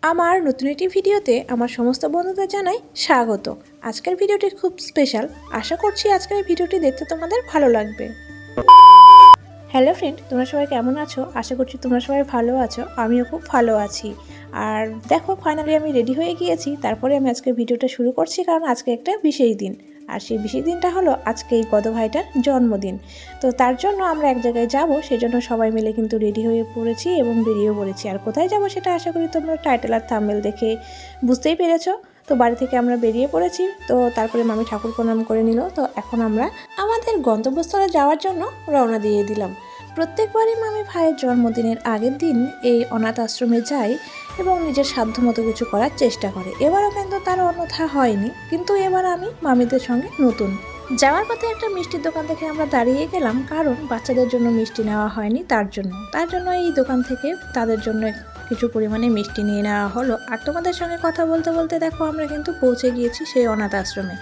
আমার নতুন একটি ভিডিওতে আমার সমস্ত বন্ধুদের জানাই স্বাগত। আজকের ভিডিওটি খুব স্পেশাল। আশা করছি আজকের ভিডিওটি দেখতে তোমাদের ভালো লাগবে। হ্যালো ফ্রেন্ড, তোমরা সবাই কেমন আছো? আশা করছি তোমরা সবাই ভালো আছো। আমিও খুব ভালো আছি। আর দেখো, ফাইনালি আমি রেডি হয়ে গিয়েছি। তারপরে আমি আজকে ভিডিওটা শুরু করছি, কারণ আজকে একটা বিশেষ দিন। আর সেই বিশেষ দিনটা হলো আজকে এই গদ ভাইটার জন্মদিন। তো তার জন্য আমরা এক জায়গায় যাব, সেজন্য সবাই মিলে কিন্তু রেডি হয়ে পড়েছি এবং বেরিয়েও পড়েছি। আর কোথায় যাব সেটা আশা করি তোমরা টাইটেল আর থাম্বনেল দেখে বুঝতেই পেরেছো। তো বাড়ি থেকে আমরা বেরিয়ে পড়েছি। তো তারপরে মামি ঠাকুর প্রণাম করে নিল। তো এখন আমরা আমাদের গন্তব্যস্থলে যাওয়ার জন্য রওনা দিয়ে দিলাম। প্রত্যেকবারই মামি ভাইয়ের জন্মদিনের আগের দিন এই অনাথ আশ্রমে যায় এবং নিজের সাধ্যমতো কিছু করার চেষ্টা করে। এবারও কিন্তু তার অন্যথা হয়নি, কিন্তু এবার আমি মামিদের সঙ্গে নতুন। যাওয়ার পথে একটা মিষ্টির দোকান থেকে আমরা দাঁড়িয়ে গেলাম, কারণ বাচ্চাদের জন্য মিষ্টি নেওয়া হয়নি। তার জন্য এই দোকান থেকে তাদের জন্য কিছু পরিমাণে মিষ্টি নিয়ে নেওয়া হলো। আর তোমাদের সঙ্গে কথা বলতে বলতে দেখো আমরা কিন্তু পৌঁছে গিয়েছি সেই অনাথ আশ্রমে।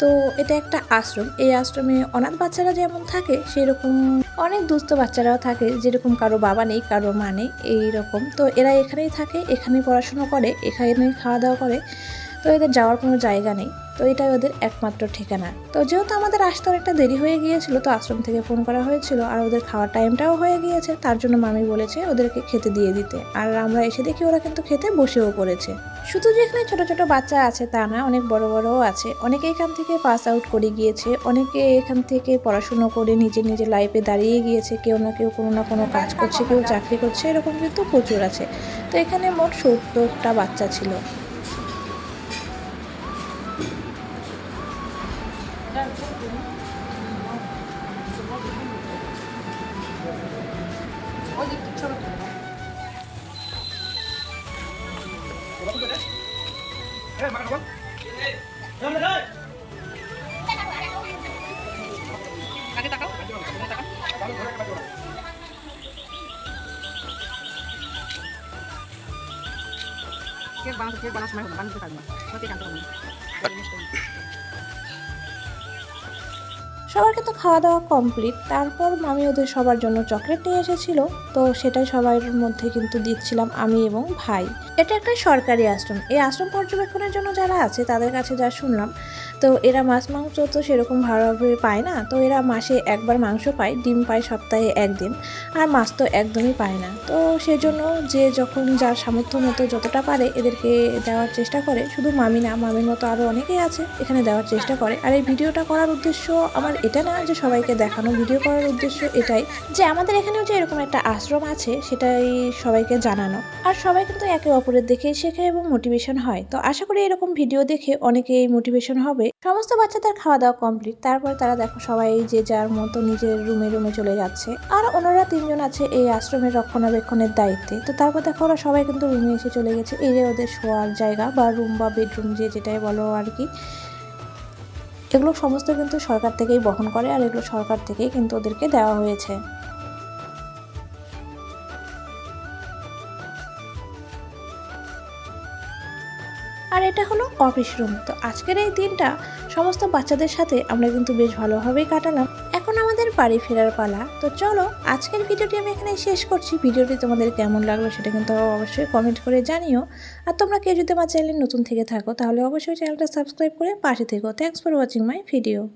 তো এটা একটা আশ্রম। এই আশ্রমে অনাথ বাচ্চারা যেমন থাকে সেই রকম অনেক দুস্থ বাচ্চারাও থাকে, যেরকম কারো বাবা নেই, কারো মা নেই, এইরকম। তো এরা এখানেই থাকে, এখানেই পড়াশুনো করে, এখানেই খাওয়া দাওয়া করে। তো এদের যাওয়ার কোনো জায়গা নেই। তো এটাই ওদের একমাত্র ঠিকানা। তো যেহেতু আমাদের আসতে অনেকটা দেরি হয়ে গিয়েছিল, তো আশ্রম থেকে ফোন করা হয়েছিল আর ওদের খাওয়ার টাইমটাও হয়ে গিয়েছে। তার জন্য মামি বলেছে ওদেরকে খেতে দিয়ে দিতে। আর আমরা এসে দেখি ওরা কিন্তু খেতে বসেও পড়েছে। শুধু যেখানে ছোট ছোট বাচ্চা আছে তা না, অনেক বড় বড়ও আছে। অনেকে এখান থেকে পাস আউট করে গিয়েছে, অনেকে এখান থেকে পড়াশুনো করে নিজের নিজের লাইফে দাঁড়িয়ে গিয়েছে। কেউ না কেউ কোনো না কোনো কাজ করছে, কেউ চাকরি করছে, এরকম কিন্তু প্রচুর আছে। তো এখানে মোট 70টা বাচ্চা ছিল। কেক বানানোর সময় বানাতে পারবো না, জানতে পারবো না। সবার কিন্তু খাওয়া দাওয়া কমপ্লিট। তারপর মামি ওদের সবার জন্য চকলেট নিয়ে এসেছিল। তো সেটাই সবার মধ্যে কিন্তু দিচ্ছিলাম আমি এবং ভাই। এটা একটা সরকারি আশ্রম। এই আশ্রম পর্যবেক্ষণের জন্য যারা আছে তাদের কাছে যা শুনলাম, তো এরা মাছ মাংস তো সেরকম ভালোভাবে পায় না। তো এরা মাসে একবার মাংস পায়, ডিম পায় সপ্তাহে একদিন, আর মাছ তো একদমই পায় না। তো সেজন্য যে যখন যার সামর্থ্য মতো যতটা পারে এদেরকে দেওয়ার চেষ্টা করে। শুধু মামি না, মামির মতো আরও অনেকেই আছে এখানে দেওয়ার চেষ্টা করে। আর এই ভিডিওটা করার উদ্দেশ্য আমার এটা না যে সবাইকে দেখানো, ভিডিও করার উদ্দেশ্য এটাই যে আমাদের এখানেও যে এরকম একটা আশ্রম আছে সেটাই সবাইকে জানানো। আর সবাই কিন্তু একে অপরের দেখে শেখে এবং মোটিভেশন হয়। তো আশা করি এরকম ভিডিও দেখে অনেকেই মোটিভেশন হবে। সমস্ত বাচ্চাদের খাওয়া দাওয়া কমপ্লিট। তারপর তারা দেখো সবাই যে যার মতো নিজের রুমে চলে যাচ্ছে। আর ওনারা 3জন আছে এই আশ্রমের রক্ষণাবেক্ষণের দায়িত্বে। তো তারপর দেখো ওরা সবাই কিন্তু রুমে এসে চলে গেছে। এই যে ওদের শোয়ার জায়গা বা রুম বা বেডরুম যে যেটাই বলো আর কি, এগুলো সমস্ত কিন্তু সরকার থেকেই বহন করে। আর এগুলো সরকার থেকেই কিন্তু ওদেরকে দেওয়া হয়েছে। আর এটা হলো অফিস রুম। তো আজকের এই দিনটা সমস্ত বাচ্চাদের সাথে আমরা কিন্তু বেশ ভালোভাবেই কাটালাম। এখন আমাদের বাড়ি ফেরার পালা। তো চলো, আজকের ভিডিওটি আমি এখানে শেষ করছি। ভিডিওটি তোমাদের কেমন লাগলো সেটা কিন্তু অবশ্যই কমেন্ট করে জানিও। আর তোমরা কেউ যদি আমার চ্যানেলে নতুন থেকে থাকো তাহলে অবশ্যই চ্যানেলটা সাবস্ক্রাইব করে পাশে থেকো। Thanks for watching my video.